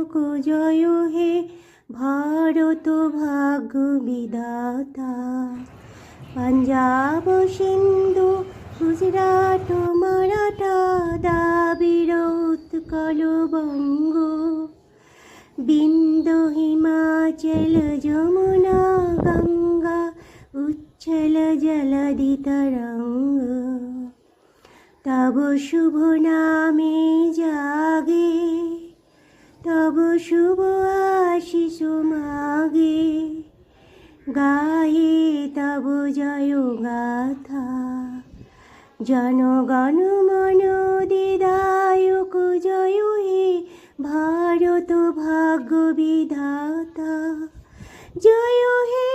জনক জয় হে ভারত ভাগ্য বিধাতা। পাঞ্জাব সিন্ধু গুজরাট মারাঠা দ্রাবিড় উৎকল বঙ্গ, বিন্দ হিমাচল যমুনা গঙ্গা উচ্ছল জলধি তরঙ্গ। তব শুভ নামে জাগে, তব শুভ আশিস মাগে, গায়ে তব জয় গাথা। জনগণ মন দিদায়ক জয় হে ভারত ভাগ্য বিধাতা। জয় হে